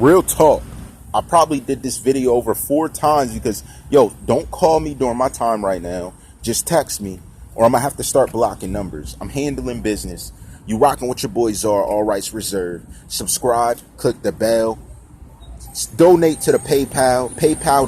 Real talk. I probably did this video over 4 times because, yo, don't call me during my time right now. Just text me or I'm going to have to start blocking numbers. I'm handling business. You rocking with your boy Czar, all rights reserved. Subscribe, click the bell. Donate to the PayPal, paypal.me/thezar,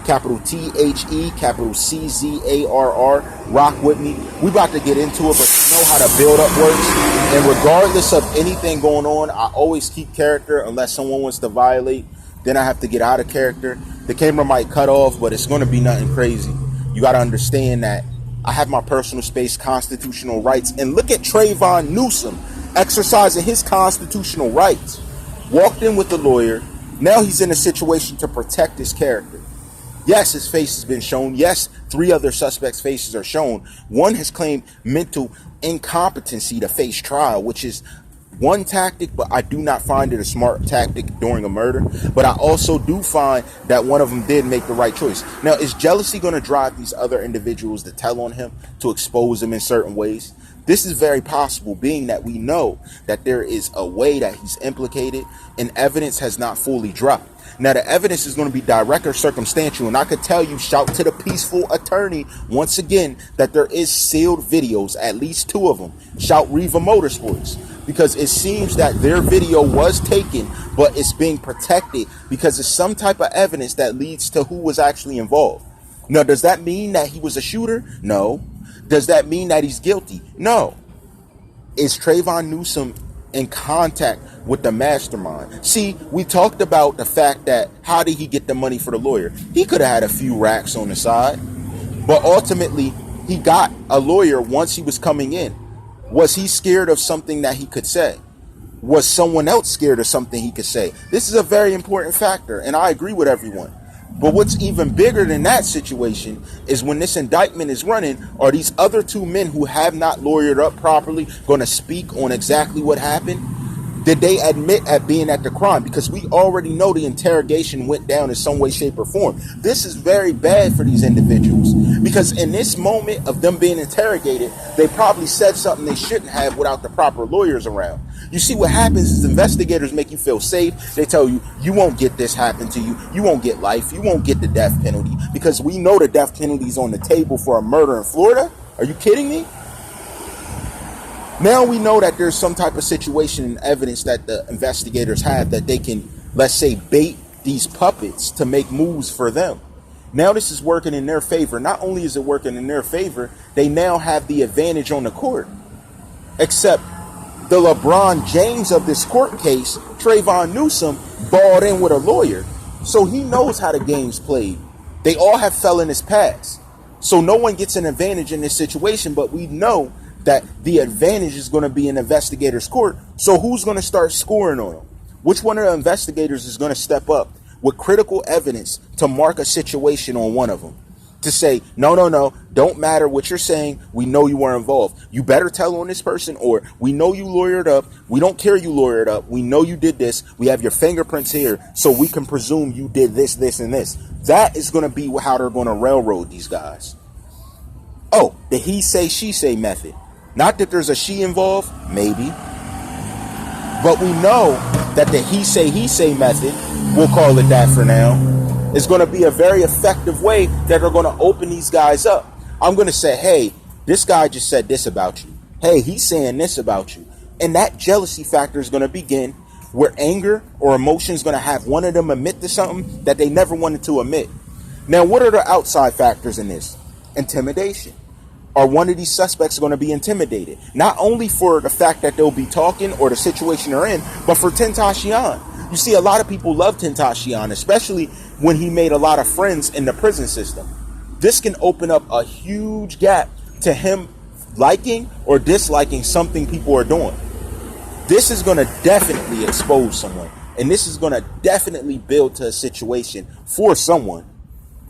capital THE, capital CZARR. Rock with me. We about to get into it, but you know how the build up works. And regardless of anything going on, I always keep character unless someone wants to violate. Then I have to get out of character. The camera might cut off, but it's going to be nothing crazy. You got to understand that I have my personal space, constitutional rights. And look at Trayvon Newsome exercising his constitutional rights. Walked in with a lawyer. Now he's in a situation to protect his character. Yes, his face has been shown. Yes, 3 other suspects' faces are shown. One has claimed mental incompetency to face trial, which is one tactic, but I do not find it a smart tactic during a murder. But I also do find that one of them did make the right choice. Now, is jealousy going to drive these other individuals to tell on him, to expose him in certain ways? This is very possible, being that we know that there is a way that he's implicated and evidence has not fully dropped. Now, the evidence is going to be direct or circumstantial, and I could tell you, shout to the peaceful attorney once again, that there is sealed videos, at least 2 of them. Shout Riva Motorsports, because it seems that their video was taken, but it's being protected because it's some type of evidence that leads to who was actually involved. Now, does that mean that he was a shooter? No. Does that mean that he's guilty? No. Is Trayvon Newsome in contact with the mastermind? See, we talked about the fact that how did he get the money for the lawyer? He could have had a few racks on the side, but ultimately he got a lawyer once he was coming in. Was he scared of something that he could say? Was someone else scared of something he could say? This is a very important factor, and I agree with everyone. But what's even bigger than that situation is when this indictment is running, are these other 2 men who have not lawyered up properly going to speak on exactly what happened? Did they admit at being at the crime? Because we already know the interrogation went down in some way, shape, or form. This is very bad for these individuals because in this moment of them being interrogated, they probably said something they shouldn't have without the proper lawyers around. You see, what happens is investigators make you feel safe. They tell you, you won't get this happen to you. You won't get life. You won't get the death penalty because we know the death penalty is on the table for a murder in Florida. Are you kidding me? Now we know that there's some type of situation and evidence that the investigators have that they can, let's say, bait these puppets to make moves for them. Now this is working in their favor. Not only is it working in their favor, they now have the advantage on the court. Except the LeBron James of this court case, Trayvon Newsome, balled in with a lawyer. So he knows how the game's played. They all have felonious past. So no one gets an advantage in this situation, but we know that the advantage is going to be in investigators' court. So who's going to start scoring on them? Which one of the investigators is going to step up with critical evidence to mark a situation on one of them? To say, no, don't matter what you're saying. We know you were involved. You better tell on this person, or we know you lawyered up. We don't care you lawyered up. We know you did this. We have your fingerprints here, so we can presume you did this, this, and this. That is going to be how they're going to railroad these guys. Oh, the he say, she say method. Not that there's a she involved, maybe. But we know that the he say method, we'll call it that for now, is going to be a very effective way that are going to open these guys up. I'm going to say, hey, this guy just said this about you. Hey, he's saying this about you. And that jealousy factor is going to begin where anger or emotion is going to have one of them admit to something that they never wanted to admit. Now, what are the outside factors in this? Intimidation. Are one of these suspects going to be intimidated? Not only for the fact that they'll be talking or the situation they're in, but for Tentacion. You see, a lot of people love Tentacion, especially when he made a lot of friends in the prison system. This can open up a huge gap to him liking or disliking something people are doing. This is going to definitely expose someone. And this is going to definitely build to a situation for someone.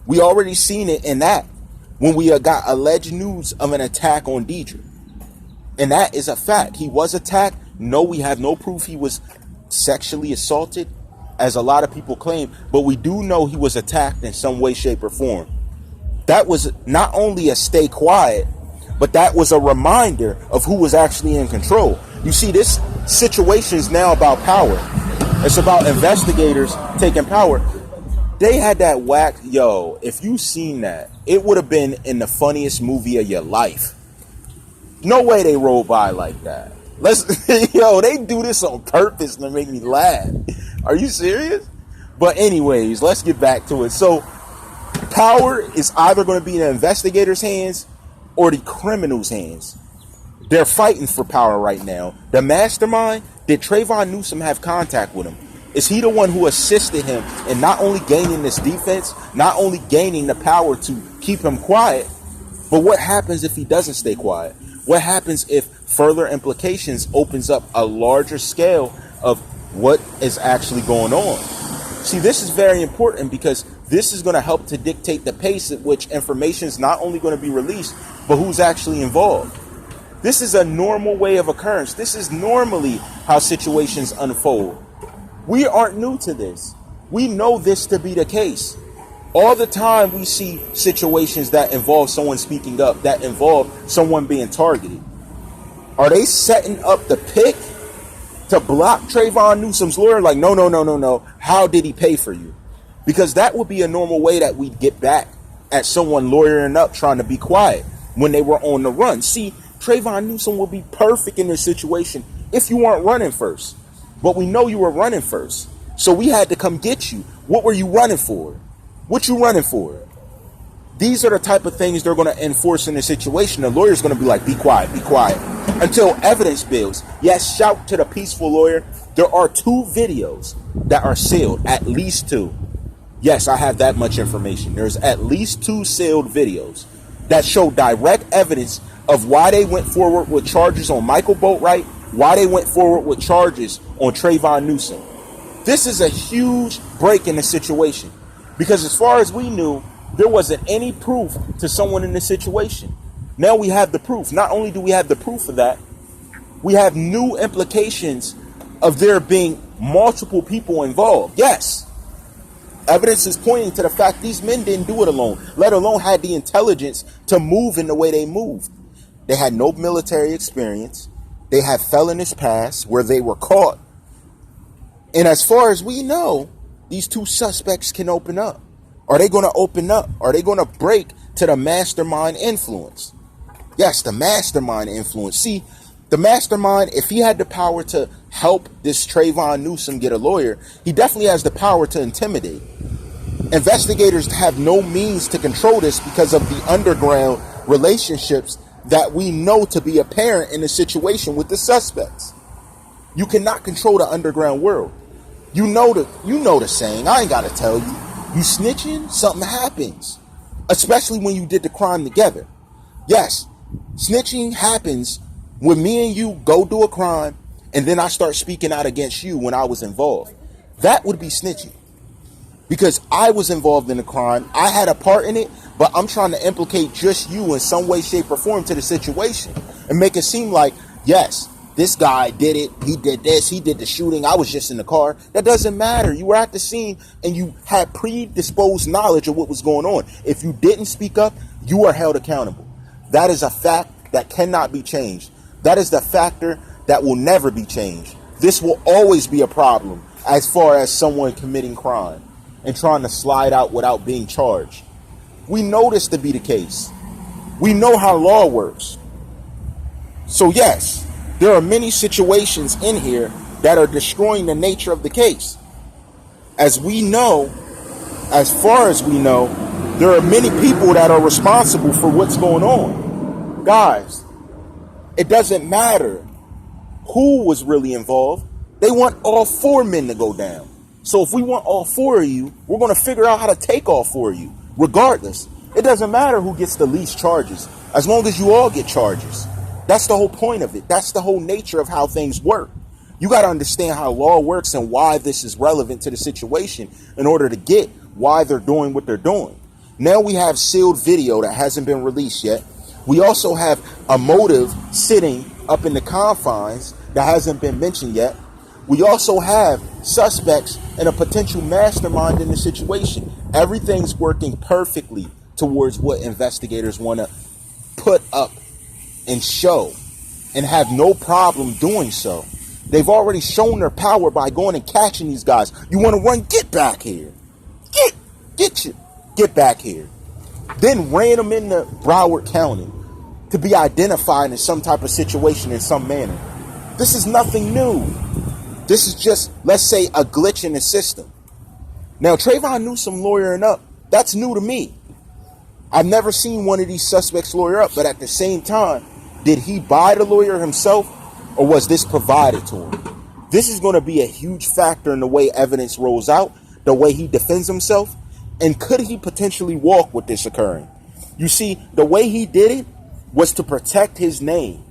We already seen it in that when we got alleged news of an attack on Deidre. And that is a fact. He was attacked. No, we have no proof he was sexually assaulted, as a lot of people claim, but we do know he was attacked in some way, shape, or form. That was not only a stay quiet, but that was a reminder of who was actually in control. You see, this situation is now about power. It's about investigators taking power. They had that whack, yo, if you seen that, it would have been in the funniest movie of your life. No way they roll by like that. Yo, they do this on purpose to make me laugh. Are you serious? But anyways, let's get back to it. So power is either going to be in the investigators' hands or the criminals' hands. They're fighting for power right now. The mastermind, did Trayvon Newsome have contact with him? Is he the one who assisted him in not only gaining this defense, not only gaining the power to keep him quiet, but what happens if he doesn't stay quiet? What happens if further implications opens up a larger scale of what is actually going on? See, this is very important because this is going to help to dictate the pace at which information is not only going to be released, but who's actually involved. This is a normal way of occurrence. This is normally how situations unfold. We aren't new to this. We know this to be the case. All the time we see situations that involve someone speaking up, that involve someone being targeted. Are they setting up the pick to block Trayvon Newsome's lawyer? Like, no. How did he pay for you? Because that would be a normal way that we'd get back at someone lawyering up trying to be quiet when they were on the run. See, Trayvon Newsome would be perfect in this situation if you weren't running first. But we know you were running first. So we had to come get you. What were you running for? What you running for? These are the type of things they're going to enforce in this situation. The lawyer's going to be like, be quiet, until evidence builds. Yes, shout to the peaceful lawyer. There are 2 videos that are sealed, at least 2. Yes, I have that much information. There's at least 2 sealed videos that show direct evidence of why they went forward with charges on Michael Boatwright, why they went forward with charges on Trayvon Newsome. This is a huge break in the situation because as far as we knew, there wasn't any proof to someone in this situation. Now we have the proof. Not only do we have the proof of that, we have new implications of there being multiple people involved. Yes, evidence is pointing to the fact these men didn't do it alone, let alone had the intelligence to move in the way they moved. They had no military experience. They had felonious past where they were caught. And as far as we know, these 2 suspects can open up. Are they going to open up? Are they going to break to the mastermind influence? Yes, the mastermind influence. See, the mastermind, if he had the power to help this Trayvon Newsome get a lawyer, he definitely has the power to intimidate. Investigators have no means to control this because of the underground relationships that we know to be apparent in the situation with the suspects. You cannot control the underground world. You know the saying. I ain't got to tell you. You snitching, something happens. Especially when you did the crime together. Yes, snitching happens when me and you go do a crime and then I start speaking out against you when I was involved. That would be snitching. Because I was involved in the crime. I had a part in it, but I'm trying to implicate just you in some way, shape, or form to the situation and make it seem like, yes, this guy did it. He did this. He did the shooting. I was just in the car. That doesn't matter. You were at the scene and you had predisposed knowledge of what was going on. If you didn't speak up, you are held accountable. That is a fact that cannot be changed. That is the factor that will never be changed. This will always be a problem as far as someone committing crime and trying to slide out without being charged. We know this to be the case. We know how law works. So yes, there are many situations in here that are destroying the nature of the case. As we know, as far as we know, there are many people that are responsible for what's going on. Guys, it doesn't matter who was really involved. They want all 4 men to go down. So if we want all 4 of you, we're going to figure out how to take all 4 of you. Regardless, it doesn't matter who gets the least charges, as long as you all get charges. That's the whole point of it. That's the whole nature of how things work. You got to understand how law works and why this is relevant to the situation in order to get why they're doing what they're doing. Now we have sealed video that hasn't been released yet. We also have a motive sitting up in the confines that hasn't been mentioned yet. We also have suspects and a potential mastermind in the situation. Everything's working perfectly towards what investigators want to put up and show and have no problem doing so. They've already shown their power by going and catching these guys. You want to run? Get back here. Get back here. Then ran them into Broward County to be identified in some type of situation in some manner. This is nothing new. This is just, let's say, a glitch in the system. Now, Trayvon Newsome lawyering up, that's new to me. I've never seen one of these suspects lawyer up, but at the same time, did he buy the lawyer himself, or was this provided to him? This is going to be a huge factor in the way evidence rolls out, the way he defends himself, and could he potentially walk with this occurring? You see, the way he did it was to protect his name,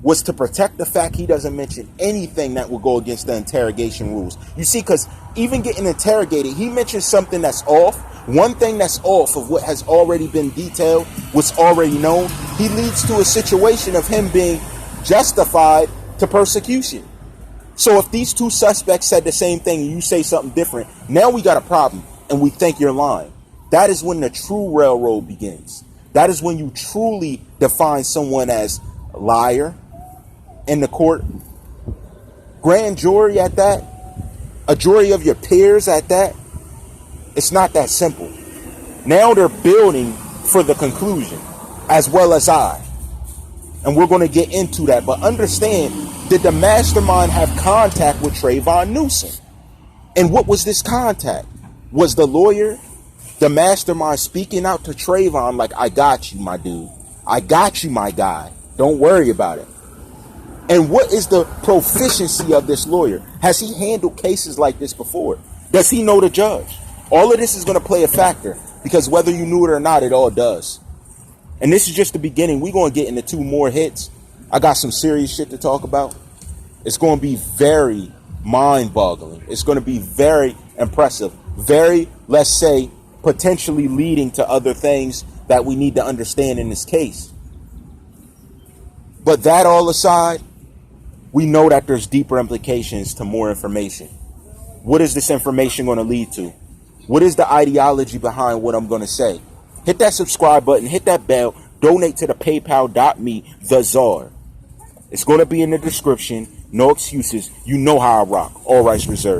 was to protect the fact he doesn't mention anything that will go against the interrogation rules. You see, because even getting interrogated, he mentioned something that's off. One thing that's off of what has already been detailed, what's already known, he leads to a situation of him being justified to persecution. So if these two suspects said the same thing and you say something different, now we got a problem and we think you're lying. That is when the true railroad begins. That is when you truly define someone as a liar in the court, grand jury at that, a jury of your peers at that. It's not that simple. Now they're building for the conclusion, as well as I. And we're going to get into that. But understand, did the mastermind have contact with Trayvon Newsome? And what was this contact? Was the lawyer, the mastermind, speaking out to Trayvon like, I got you, my dude. I got you, my guy. Don't worry about it. And what is the proficiency of this lawyer? Has he handled cases like this before? Does he know the judge? All of this is going to play a factor, because whether you knew it or not, it all does. And this is just the beginning. We're going to get into 2 more hits. I got some serious shit to talk about. It's going to be very mind-boggling. It's going to be very impressive. Very, let's say, potentially leading to other things that we need to understand in this case. But that all aside, we know that there's deeper implications to more information. What is this information going to lead to? What is the ideology behind what I'm going to say? Hit that subscribe button, hit that bell, donate to the paypal.me, the czar. It's going to be in the description. No excuses. You know how I rock. All rights reserved.